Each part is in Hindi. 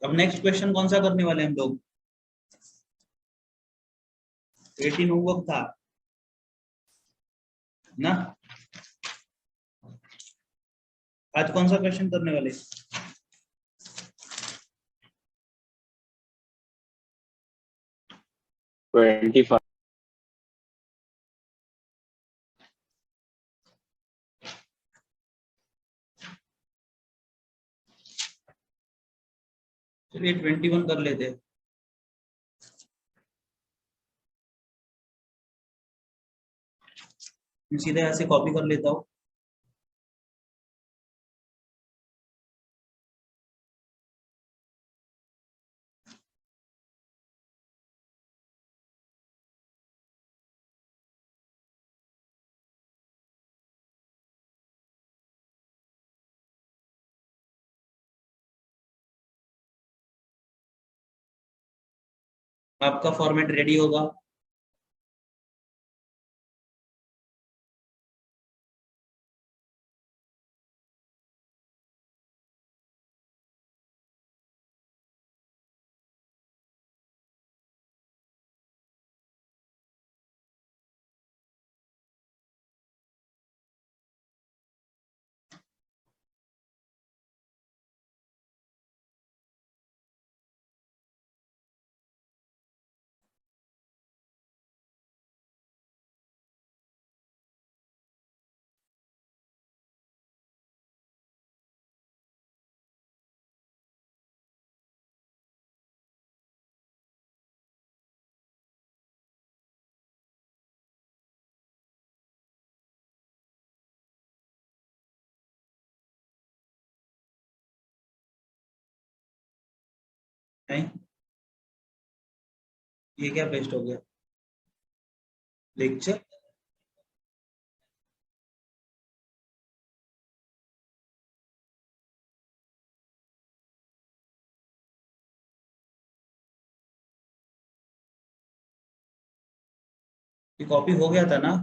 अब नेक्स्ट क्वेश्चन कौन सा करने वाले हैं हम लोग? 18 होमवर्क था ना? आज कौन सा क्वेश्चन करने वाले? चलिए 21 कर लेते हैं। सीधे ऐसे कॉपी कर लेता हूँ। आपका फॉर्मेट रेडी होगा। नहीं, ये क्या पेस्ट हो गया? लेक्चर ये कॉपी हो गया था ना?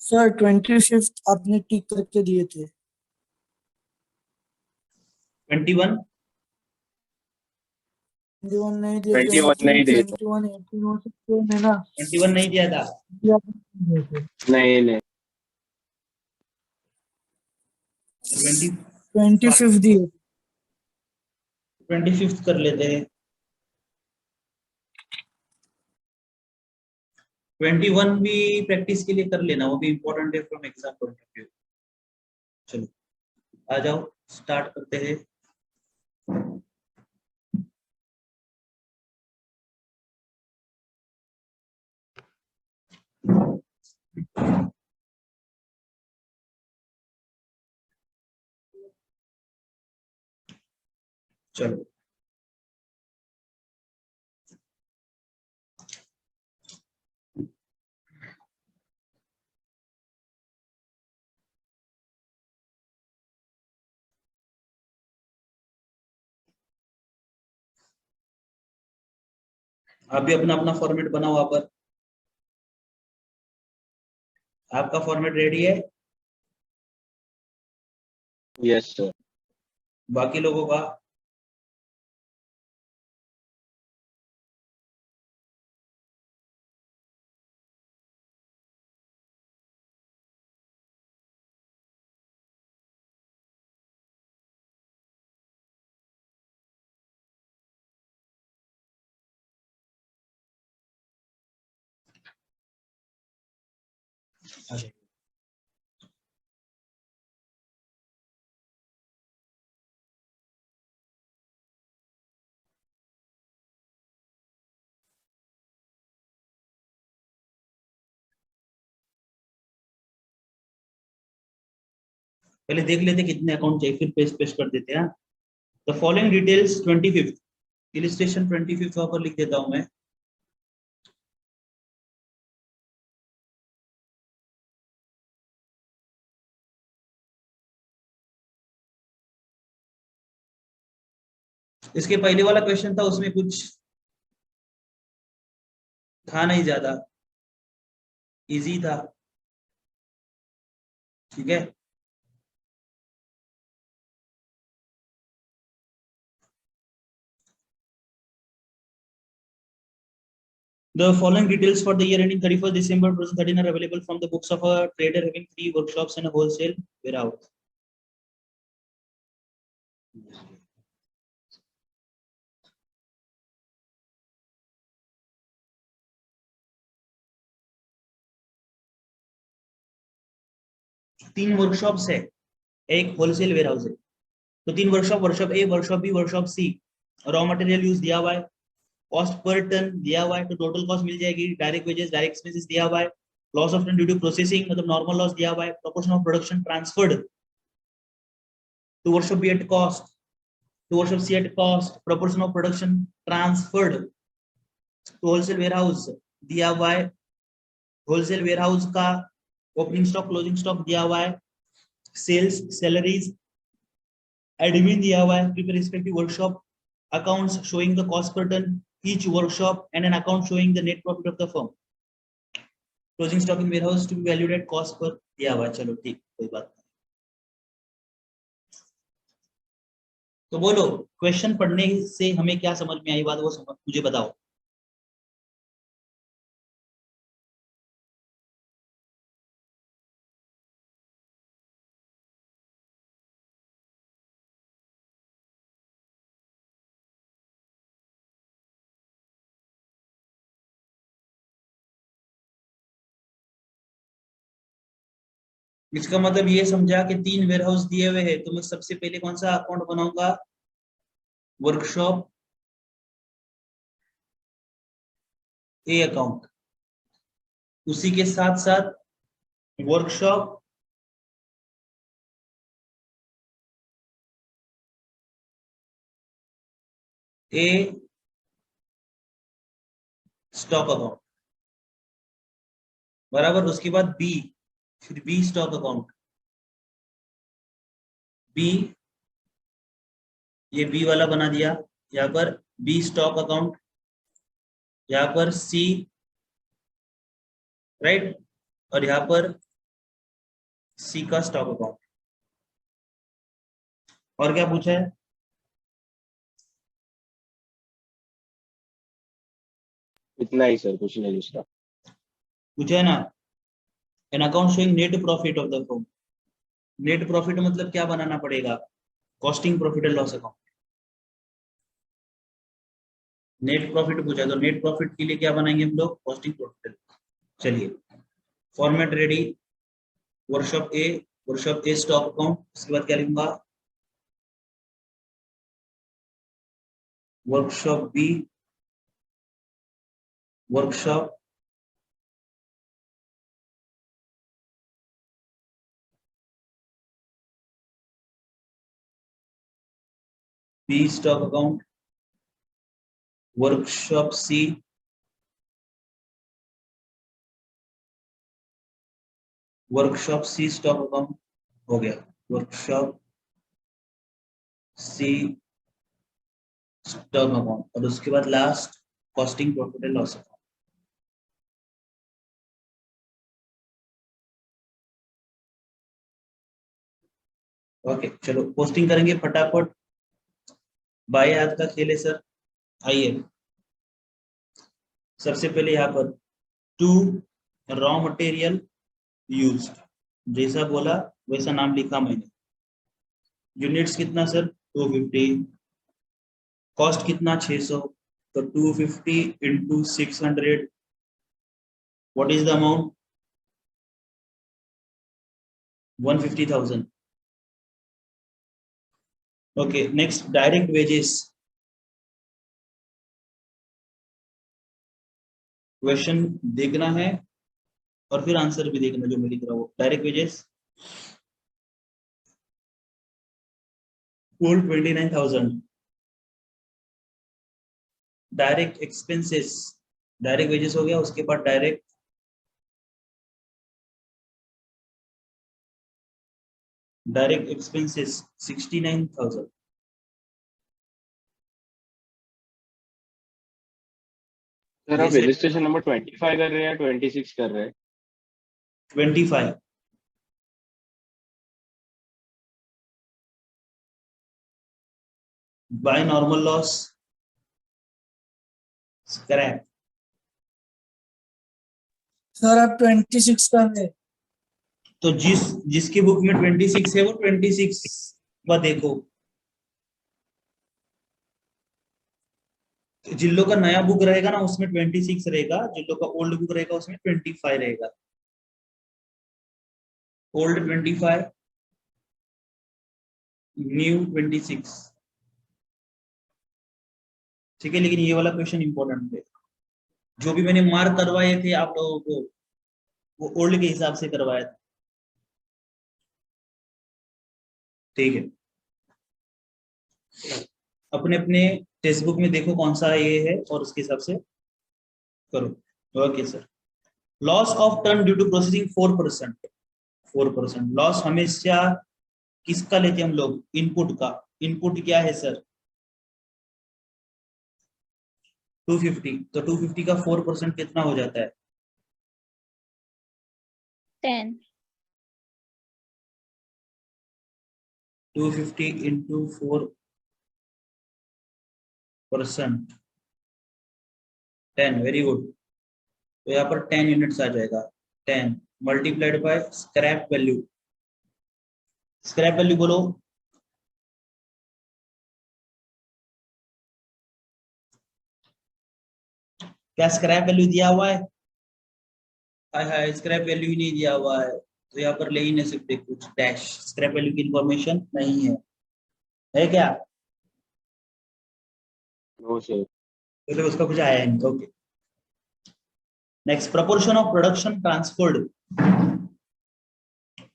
सर 25 आपने टिक करके दिए थे। 21 21 नहीं दिए। 21 नहीं दिए थे। 21 18 हो सकते हैं ना? 21 नहीं दिया था। नहीं नहीं 25 दिए। 25 कर लेते हैं। 21 भी प्रैक्टिस के लिए कर लेना, वो भी इम्पोर्टेंट है from exam point of view. चलो आ जाओ, स्टार्ट करते हैं। चलो आप भी अपना अपना फॉर्मेट बनाओ। वहां पर आपका फॉर्मेट रेडी है? Yes sir. बाकी लोगों का? पहले देख लेते कितने अकाउंट चाहिए, फिर पेस्ट पेस्ट कर देते हैं। द फॉलोइंग डिटेल्स 25 इलिस्ट्रेशन 25 वहां पर लिख देता हूं मैं। इसके पहले वाला क्वेश्चन था, उसमें कुछ था नहीं, ज्यादा इजी था। ठीक है, the following details for the year ending 31st December 2013 are available from the books of a trader having 3 workshops and a wholesale warehouse. तीन वर्कशॉप्स है, एक होलसेल वेयर हाउस है, तो तीन workshop, workshop A, workshop B, workshop C. Raw material use दिया हुआ है, कॉस्ट पर टन दिया हुआ है, तो टोटल कॉस्ट मिल जाएगी, डायरेक्ट वेजेस, डायरेक्ट एक्सपेंसेस दिया हुआ है, loss of ton due to processing मतलब नॉर्मल लॉस दिया हुआ है, proportion of production transferred to workshop B at cost, to workshop C at cost, proportion of production transferred to wholesale warehouse दिया हुआ है, होलसेल वेयर हाउस का ओपनिंग स्टॉक क्लोजिंग स्टॉक दिया हुआ है, सेल्स सैलरीज एडमिन दिया हुआ है, with respect to workshop accounts showing the cost per ton each workshop and an account showing the net profit of the firm, closing stock in warehouse to be valued at cost per दिया हुआ है। चलो ठीक, कोई बात नहीं। तो बोलो, क्वेश्चन पढ़ने से हमें क्या समझ में आई बात, वो समझ मुझे बताओ। इसका मतलब ये समझा कि तीन वेयर हाउस दिए हुए हैं, तो मैं सबसे पहले कौन सा अकाउंट बनाऊंगा, वर्कशॉप ए अकाउंट, उसी के साथ साथ वर्कशॉप ए स्टॉक अकाउंट, बराबर। उसके बाद बी, फिर बी स्टॉक अकाउंट, बी, ये बी वाला बना दिया, यहाँ पर बी स्टॉक अकाउंट, यहाँ पर सी, राइट, और यहाँ पर सी का स्टॉक अकाउंट। और क्या पूछा है, इतना ही सर, कुछ नहीं दूसरा। पूछा है ना, an account showing net profit of the firm. Net profit मतलब क्या बनाना पड़ेगा, costing profit and loss account. Net profit पूछा, तो नेट प्रॉफिट के लिए क्या बनाएंगे हम लोग, कॉस्टिंग प्रॉफिट। चलिए, format ready, workshop A stock account, उसके बाद क्या लिखूंगा, workshop B, workshop B stock account, workshop C, workshop C stock account हो गया, वर्कशॉप सी स्टॉक अकाउंट, और उसके बाद last costing profit and loss account. Okay, चलो पोस्टिंग करेंगे फटाफट, बाएं हाथ का खेल है सर। आइए, सबसे पहले यहाँ पर टू रॉ मटेरियल यूज, जैसा बोला वैसा नाम लिखा मैंने। यूनिट्स कितना सर, 250, कॉस्ट कितना 600, तो 250 into 600, what is the amount, 150,000। Okay, next direct wages, question देखना है और फिर आंसर भी देखना जो मैं लिख रहा हूँ। Direct wages 429,000, direct expenses, direct wages हो गया, उसके बाद डायरेक्ट एक्सपेंसेस 69,000। सर ये आप सेट इलिस्ट्रेशन नंबर 25 कर रहे हैं या 26 कर रहे हैं? 25। By normal loss, scrap. Sir आप 26 कर रहे हैं। तो जिसकी बुक में 26 है वो 26 का देखो। जिन लोग का नया बुक रहेगा ना उसमें 26 रहेगा, जिन लोग का ओल्ड बुक रहेगा उसमें 25 रहेगा। Old 25, new 26। ठीक है, लेकिन ये वाला क्वेश्चन इंपॉर्टेंट है। जो भी मैंने मार्क करवाए थे आप लोगों को वो ओल्ड के हिसाब से करवाया था। ठीक है, अपने अपने टेक्स्ट बुक में देखो कौन सा ये है और उसके हिसाब से करो। Okay sir. Loss of turn due to processing 4%। 4% loss हमेशा किसका लेते हैं हम लोग? इनपुट का। इनपुट क्या है सर? 250। तो 250 का 4% कितना हो जाता है? 10। 250 इंटू 4%, 10। Very good. तो यहाँ पर 10 यूनिट्स आ जाएगा। 10 multiplied by scrap value. Scrap value बोलो। क्या स्क्रैप वैल्यू दिया हुआ है? हाय हाय, स्क्रैप वैल्यू ही नहीं दिया हुआ है तो यहाँ पर ले ही नहीं सकते कुछ। डैश, स्क्रैप वैल्यू की इंफॉर्मेशन नहीं है क्या? No sir. तो उसका कुछ आया नहीं। Okay, next, proportion of production transferred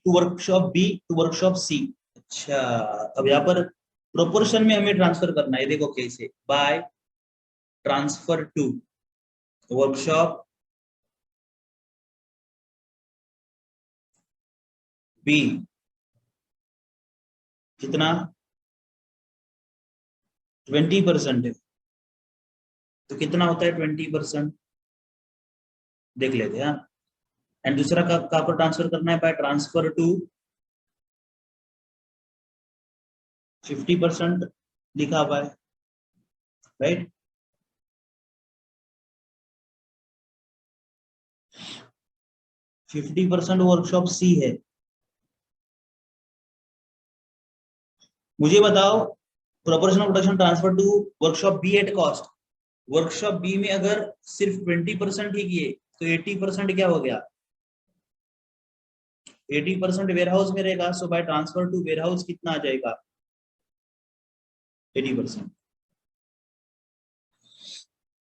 to workshop B to workshop C. अच्छा, अब यहाँ पर प्रोपोर्शन में हमें ट्रांसफर करना है। देखो कैसे, by transfer to workshop B. कितना? 20% है तो कितना होता है 20%? देख लेते हैं। एंड दूसरा कहाँ पर ट्रांसफर करना है? बाय ट्रांसफर टू 50% लिखा हुआ है, right? Fifty percent workshop C है। मुझे बताओ, proportional production transfer to workshop B at cost. Workshop B में अगर सिर्फ 20% ही किए तो 80% क्या हो गया? 80% वेयर हाउस में रहेगा। So by transfer to warehouse कितना आ जाएगा? 80%।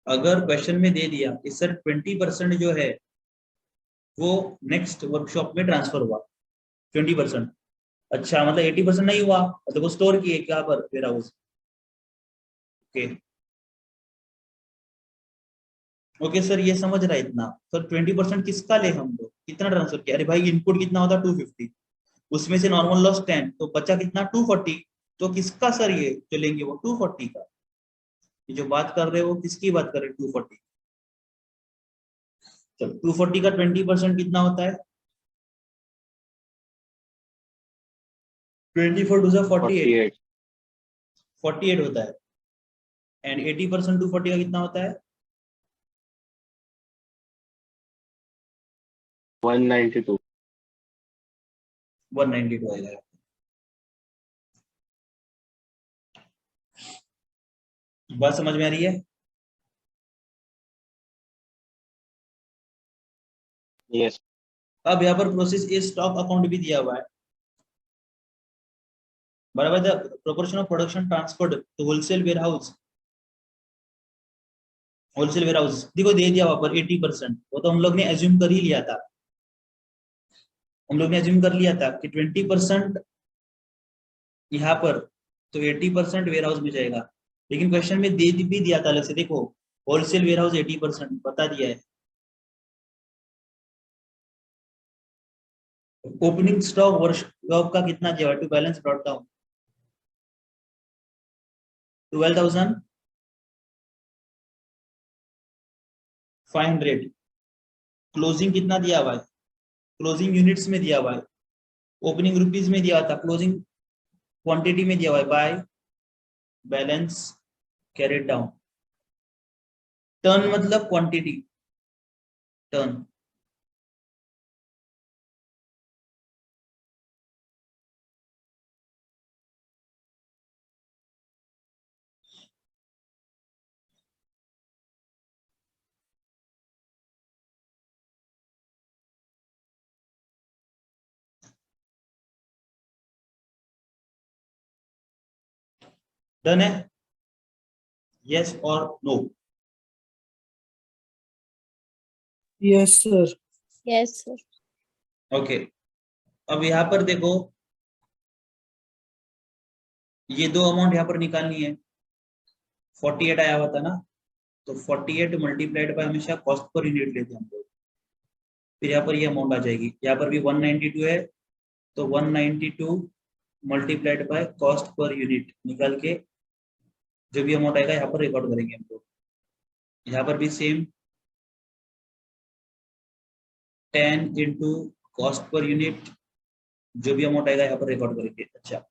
अगर क्वेश्चन में दे दिया कि सर 20% जो है वो नेक्स्ट वर्कशॉप में ट्रांसफर हुआ 20%, अच्छा मतलब 80% नहीं हुआ, मतलब वो स्टोर किए क्या पर? Warehouse. Okay okay sir, ये समझ रहा है इतना। सर 20% किसका ले हम लोग? कितना ट्रांसफर किया? अरे भाई इनपुट कितना होता? 250, उसमें से नॉर्मल लॉस 10, तो बचा कितना? 240। तो किसका सर ये जो लेंगे वो 240 का? ये जो बात कर रहे हो वो किसकी बात कर रहे हैं? 240। चलो 240 का 20% कितना होता है? 24 टू 48, 48। 48 होता है। एंड 80% 240 का कितना होता है? 192। 192 आएगा। बात समझ में आ रही है? यस। अब यहाँ पर प्रोसेस ए स्टॉक अकाउंट भी दिया हुआ है, बराबर। The proportion of production transferred to wholesale warehouse. Wholesale warehouse देखो दे दिया वहां पर 80%। वो तो हम लोग ने एज्यूम कर ही लिया था। हम लोग ने एज्यूम कर लिया था कि 20% यहाँ पर, तो 80% वेयर हाउस में जाएगा। लेकिन क्वेश्चन में दे भी दिया था अलग से, देखो होलसेल वेयर हाउस 80% बता दिया है। ओपनिंग स्टॉक वर्कशॉप का कितना दिया हुआ to balance brought down 12,500। Closing कितना दिया हुआ है, क्लोजिंग यूनिट्स में दिया हुआ है, ओपनिंग रुपीज में दिया हुआ था, क्लोजिंग क्वांटिटी में दिया हुआ है by balance carried down. Turn मतलब क्वांटिटी, टर्न डन है, यस और no? Yes, sir. Yes, sir. Okay, अब यहाँ पर देखो ये दो अमाउंट यहाँ पर निकालनी है। 48 आया हुआ था ना, तो 48 मल्टीप्लाइड बाय हमेशा कॉस्ट पर यूनिट लेते हैं हम लोग, फिर यहाँ पर ये अमाउंट आ जाएगी। यहाँ पर भी 192 है, तो 192 multiplied by cost per unit निकाल के जो भी अमाउंट आएगा यहाँ पर रिकॉर्ड करेंगे हम लोग। यहाँ पर भी same 10 into cost per unit, जो भी अमाउंट आएगा यहाँ पर रिकॉर्ड करेंगे। अच्छा,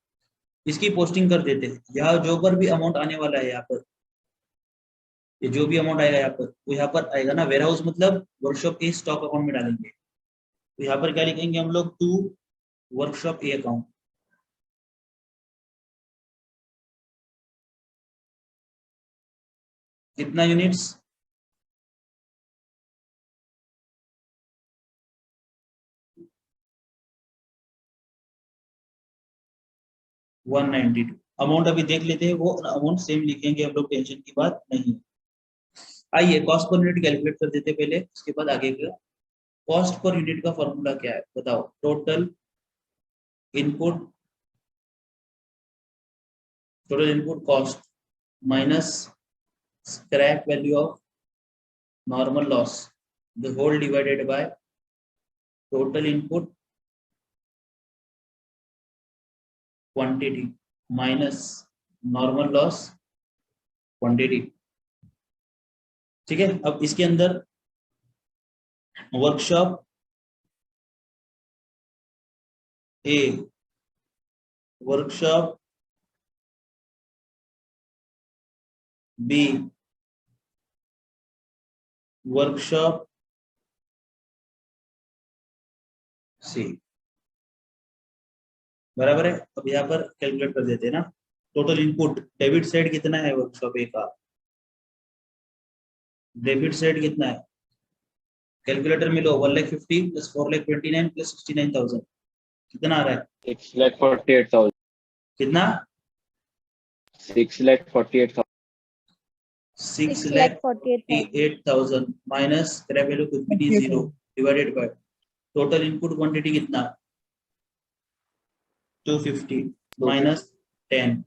इसकी पोस्टिंग कर देते हैं। यहाँ जो पर भी अमाउंट आने वाला है यहाँ पर, ये जो भी अमाउंट आएगा यहाँ पर वो यहाँ पर आएगा ना, वेयर हाउस मतलब वर्कशॉप के स्टॉक अकाउंट में डालेंगे। तो यहाँ पर क्या लिखेंगे हम लोग, टू वर्कशॉप ए अकाउंट। कितना यूनिट्स, 192। अमाउंट अभी देख लेते हैं, वो अमाउंट सेम लिखेंगे हम लोग, टेंशन की बात नहीं है। आइए कॉस्ट पर यूनिट कैलकुलेट कर देते पहले, उसके बाद आगे का। कॉस्ट पर यूनिट का फॉर्मूला क्या है बताओ, total input cost minus scrap value of normal loss the whole divided by total input quantity minus normal loss quantity. ठीक है, अब इसके अंदर workshop A, workshop B, workshop C, बराबर है। अब यहाँ पर कैलकुलेट कर देते हैं ना, टोटल इनपुट डेबिट साइड कितना है वर्कशॉप ए का, डेबिट साइड कितना है, कैलकुलेटर में लो 1,50,000 प्लस 4,29,000 प्लस 69,000 कितना आ रहा है, 6,48,000। कितना, 6,48,000। 6,48,000. 6,48,000 माइनस स्क्रैप वैल्यू कुछ भी नहीं, 0 divided by total input quantity कितना, 250 माइनस 10,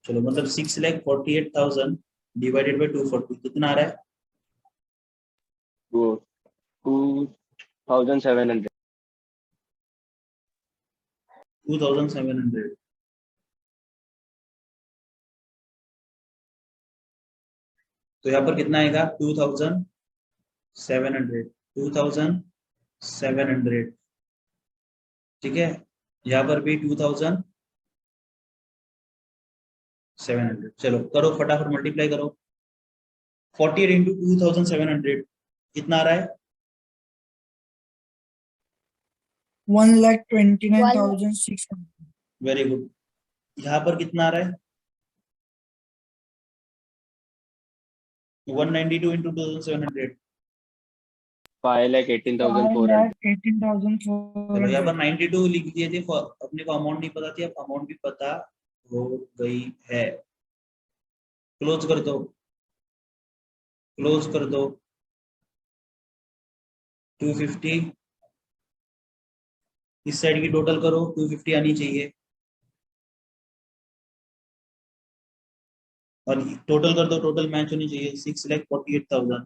चलो मतलब 6,48,000 डिवाइडेड बाय 240 कितना आ रहा है, 2,700। 2,700। तो यहाँ पर कितना आएगा, 2,700, 2,700। ठीक है, यहाँ पर भी 2,700। चलो करो फटाफट मल्टीप्लाई करो, 48 इंटू 2,700 कितना आ रहा है, 1,29,600. Very good. यहाँ पर कितना आ रहा है, 192 इंटू 2,700, 5,18,400। 5,18,400. चलो यहाँ पर 92 लिख दिए थे, अपने को अमाउंट नहीं पता थी, अब अमाउंट भी पता हो गई है। क्लोज कर दो, क्लोज कर दो। 250 इस साइड की टोटल करो, 250 आनी चाहिए। और टोटल कर दो, टोटल मैच होनी चाहिए 6,48,000,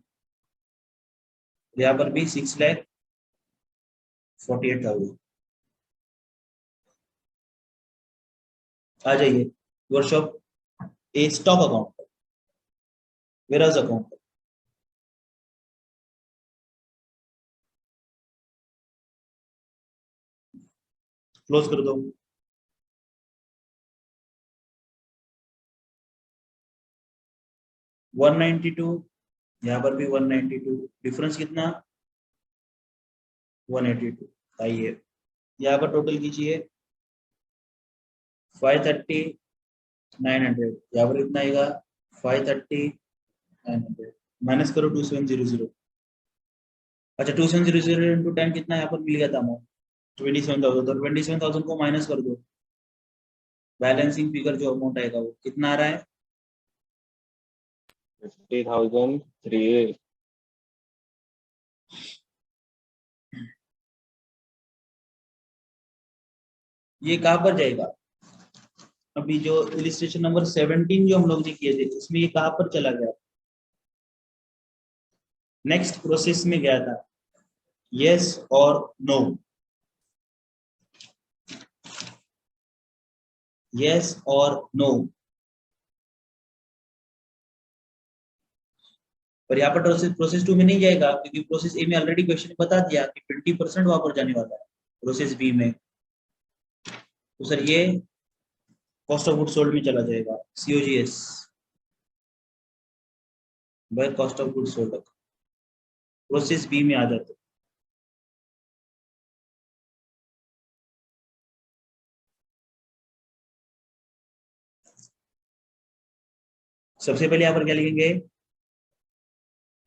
यहाँ पर भी 6,48,000। आ जाइए workshop A stock account, warehouse account, close कर दो। वन 192, यहाँ पर भी 192, डिफरेंस कितना 182। आइए यहाँ पर टोटल कीजिए 530, 900, यहाँ पर कितना आएगा 530, 900, माइनस करो 2700। अच्छा 2700 इंटू 10 कितना यहाँ पर मिल गया था अमाउंट 27,000, तो 27,000 को माइनस कर दो, बैलेंसिंग फिगर जो अमाउंट आएगा वो कितना आ रहा है 50,003. ये कहाँ पर जाएगा? अभी जो इलिस्ट्रेशन नंबर 17 जो हम लोग ने किए थे उसमें ये कहाँ पर चला गया? नेक्स्ट प्रोसेस में गया था, यस और नो, यस और नो। पर यहाँ पर प्रोसेस 2 में नहीं जाएगा क्योंकि प्रोसेस ए में ऑलरेडी क्वेश्चन ने बता दिया कि 20% वहां पर जाने वाला है। प्रोसेस बी में तो सर ये कॉस्ट ऑफ गुड सोल्ड में चला जाएगा, COGS by cost of good sold, process B में आ जाता है। सबसे पहले यहाँ पर क्या लिखेंगे,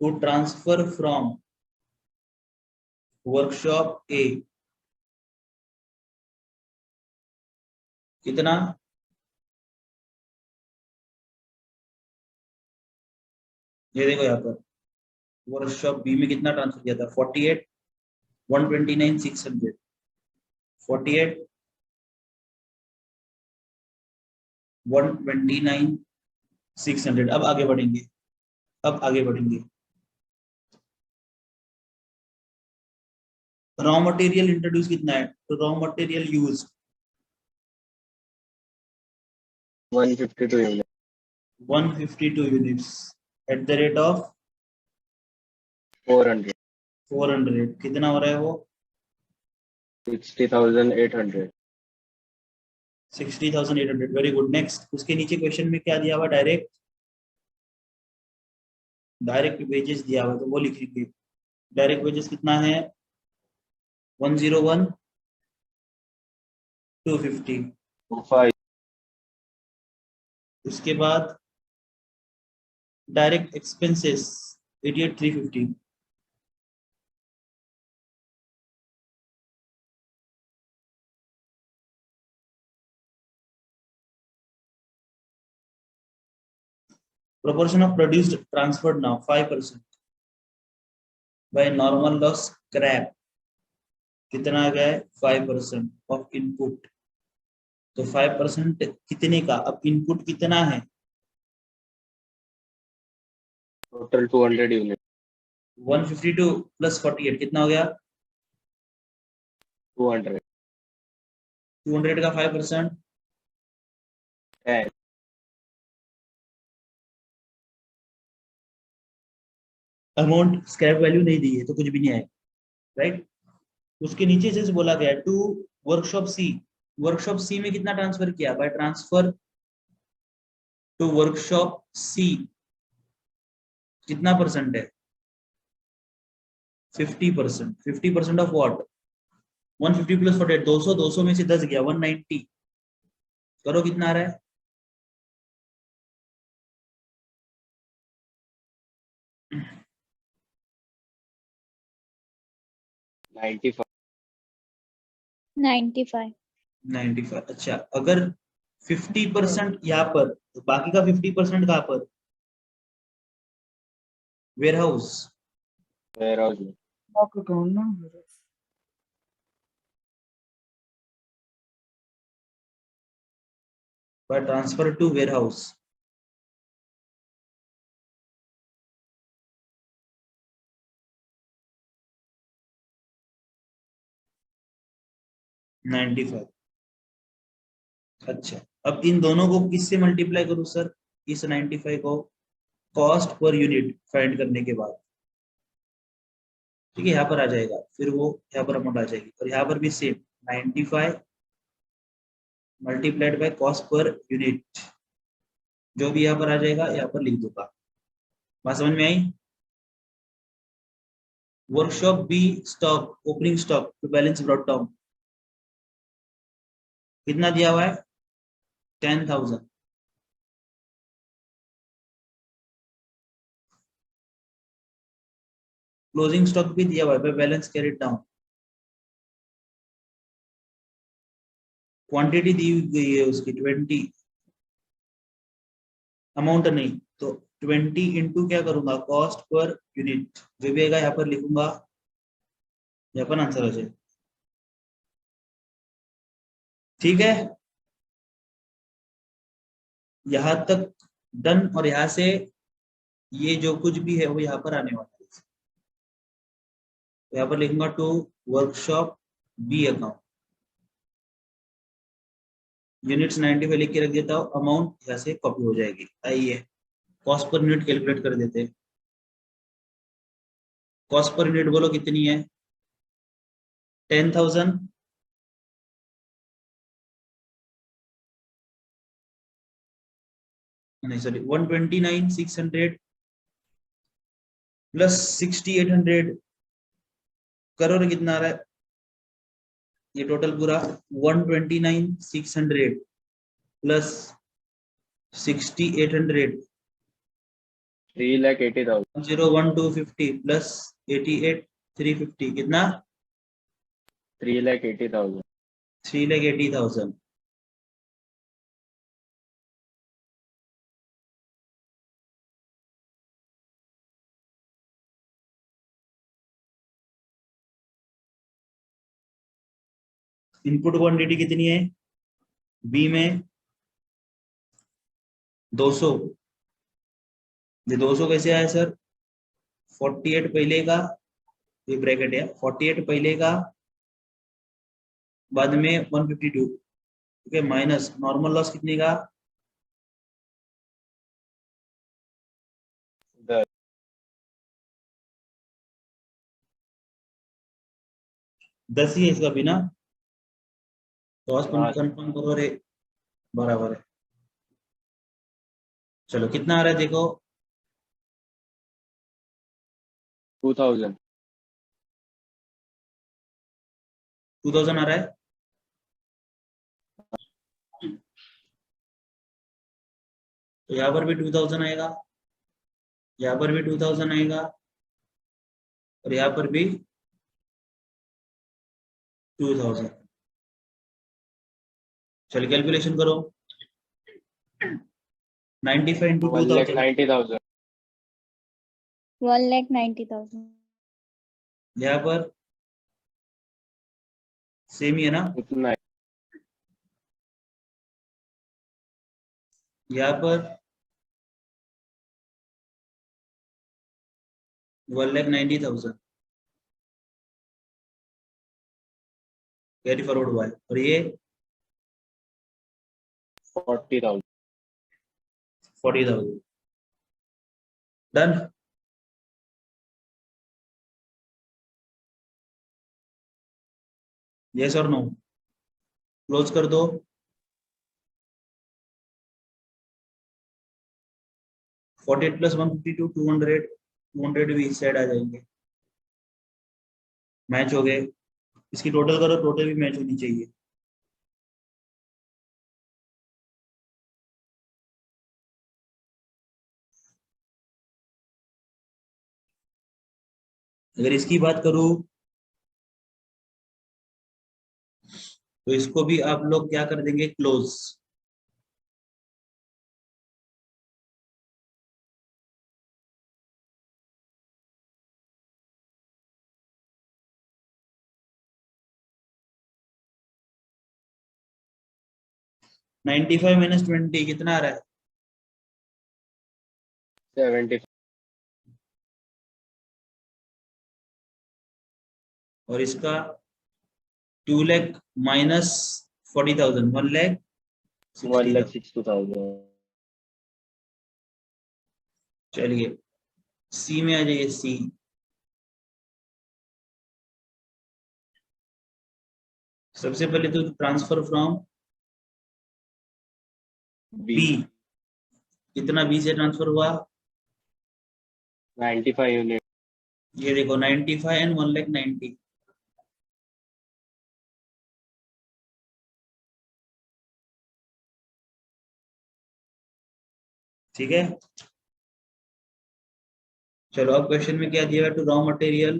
टू ट्रांसफर फ्रॉम वर्कशॉप ए कितना, ये देखो यहाँ पर वर्कशॉप बी में कितना ट्रांसफर किया था 48, 129, 600, 48, 129, 600। अब आगे बढ़ेंगे, अब आगे बढ़ेंगे। रॉ मटेरियल इंट्रोड्यूस कितना है, तो raw material use 152 units. 152 units at the rate of 400. 400, कितना हो रहा है वो 60,800. 60,800। Very good. नेक्स्ट उसके नीचे क्वेश्चन में क्या दिया हुआ, डायरेक्ट डायरेक्ट वेजेस दिया हुआ, तो वो लिखेंगे डायरेक्ट वेजेस कितना है 101, 250। 25. उसके बाद direct expenses 88, 350। proportion of produced transferred now 5% by normal loss scrap कितना आ गया है 5% ऑफ इनपुट। तो 5% कितने का, अब इनपुट कितना है Total 200 units. 152 प्लस 48 कितना हो गया 200. 200 का 5% 10. अमाउंट स्क्रैप वैल्यू नहीं दी है तो कुछ भी नहीं आएगा, राइट। उसके नीचे से बोला गया टू वर्कशॉप सी, वर्कशॉप सी में कितना ट्रांसफर किया, बाय ट्रांसफर टू वर्कशॉप सी कितना परसेंट है 50%। 50% ऑफ व्हाट 150 प्लस 48, 200, 200 में से 10 गया 190, करो कितना आ रहा है 95. 95. 95। अच्छा अगर 50% यहाँ पर तो बाकी का 50% कहाँ पर warehouse, Warehouse. stock account ना by transfer to warehouse 95। अच्छा, अब इन दोनों को किससे मल्टीप्लाई करूं सर? इस 95 को कॉस्ट पर यूनिट फाइंड करने के बाद, ठीक है, यहाँ पर आ जाएगा, फिर वो यहाँ पर अमाउंट आ जाएगी, और यहाँ पर भी same 95 multiplied by cost per unit, जो भी यहाँ पर आ जाएगा यहाँ पर लिख दूंगा। बात समझ में आई? Workshop B stock, opening stock to balance brought down, कितना दिया हुआ है? 10,000। क्लोजिंग स्टॉक भी दिया हुआ है, बैलेंस कैरिड डाउन, क्वांटिटी दी गई है उसकी 20, अमाउंट नहीं, तो 20 इंटू क्या करूंगा, कॉस्ट पर यूनिट, जो भी आएगा यहाँ पर लिखूंगा, यहाँ पर आंसर आ जाए। ठीक है, यहां तक डन, और यहां से ये जो कुछ भी है वो यहाँ पर आने वाला है, तो यहाँ पर लिखूंगा to workshop B account, units 95 लिख के रख देता हूँ, अमाउंट यहाँ से कॉपी हो जाएगी। आइए कॉस्ट पर यूनिट कैलकुलेट कर देते हैं। कॉस्ट पर यूनिट बोलो कितनी है? 10,000 नहीं सॉरी 129,600 प्लस 6,800, करोड़ कितना आ रहा है ये टोटल पूरा? 129,600 प्लस 6,800, 3,80,000। 01250 प्लस 88,350, कितना? 3,80,000। 3,80,000। इनपुट क्वांटिटी कितनी है बी में? 200। ये 200 कैसे आया सर? 48 पहले का, ये ब्रैकेट है, 48 पहले का, बाद में 152, ठीक है, माइनस नॉर्मल लॉस कितने का? 10। 10 ही है इसका भी ना, तो हाँ, कंफर्म करो रे, बराबर है। चलो कितना आ रहा है देखो? 2,000। 2,000 आ रहा है। तो यहाँ पर भी 2,000 आएगा, यहाँ पर भी 2,000 आएगा, और यहाँ पर भी 2,000। चलो कैलकुलेशन करो, 95 इंटू 2,000, 1,90,000। 1,90,000. यहाँ पर सेम ही है ना, उतना है। यहाँ पर 1,90,000 कैरी फॉरवर्ड हुआ है, और ये 40,000। 40,000। डन। यस और नो? क्लोज कर दो। फोर्टी प्लस 152, 200 भी इस साइड आ जाएंगे, मैच हो गए। इसकी टोटल करो, टोटल भी मैच होनी चाहिए। अगर इसकी बात करूं तो इसको भी आप लोग क्या कर देंगे, क्लोज। -95 - 20 कितना आ रहा है? 70। और इसका 2 lakh minus 40,000, 1 lakh 60,000। 1,60,000. चलिए सी में आ जाइए। सी सबसे पहले तो ट्रांसफर फ्रॉम B. बी, कितना बी से ट्रांसफर हुआ? 95 unit. ये देखो 95 एंड 1 लाख 90। ठीक है, चलो अब क्वेश्चन में क्या दिया है? टू रॉ मटेरियल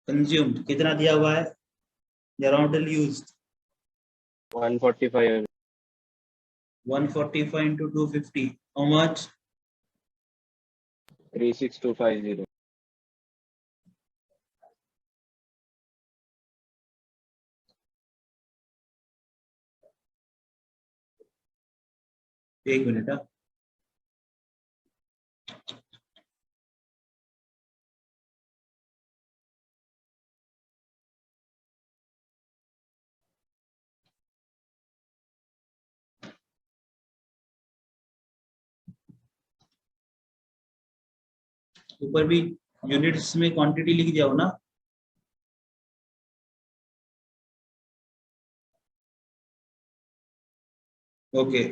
कंज्यूम्ड कितना दिया हुआ है, या raw material used? 145 unit. 145 into 250, how much? 36250. एक मिनट। हाँ, ऊपर भी यूनिट्स में क्वांटिटी लिख जाओ ना। ओके,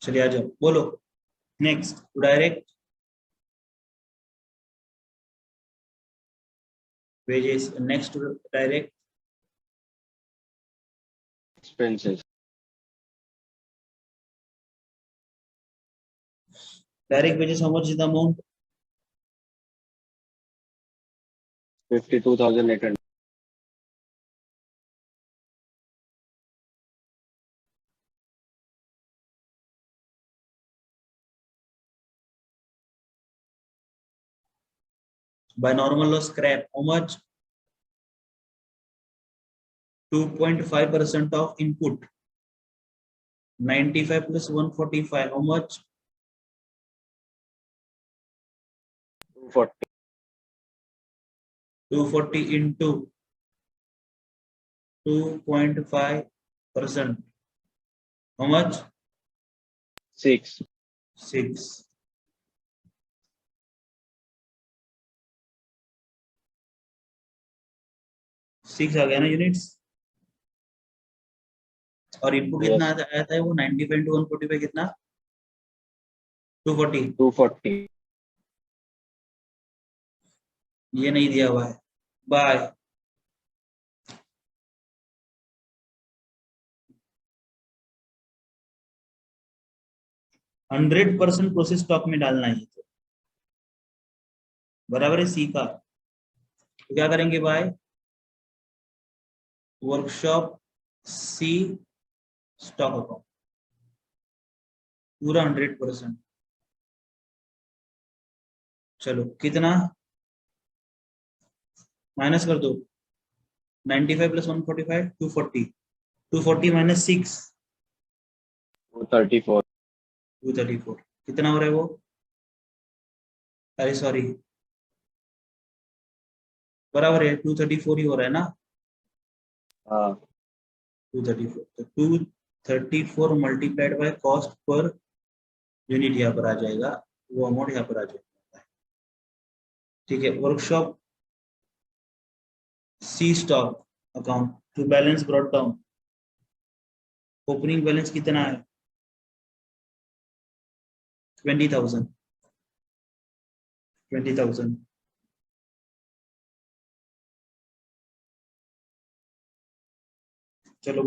चलिए आ जाओ, बोलो next. Direct wages, next direct Expenses. Wages, how much is the amount? 52,800. By normal loss scrap, how much? 2.5% of input. 95 plus 145, how much? 240. 240 into 2.5%, how much? 6. 6। 6 आ गया ना यूनिट्स। और इनपुट कितना Yes. आया था? वो 95 into 145 कितना? 240। 240. ये नहीं दिया हुआ है। By. Hundred percent process stock में डालना है तो बराबर है सी का। तो क्या करेंगे bye? Workshop C stock account पूरा 100%। चलो कितना माइनस कर दो? 95 प्लस 145, 240। 240 माइनस 6, 234. 234। कितना हो रहा है वो? अरे सॉरी, बराबर है 234 ही हो रहा है ना। हाँ. 234, तो 234 multiplied by cost per unit यहाँ पर आ जाएगा, वो अमाउंट यहाँ पर आ जाएगा। ठीक है, workshop C stock account to balance brought down. Opening balance कितना है? 20,000। 20,000। चलो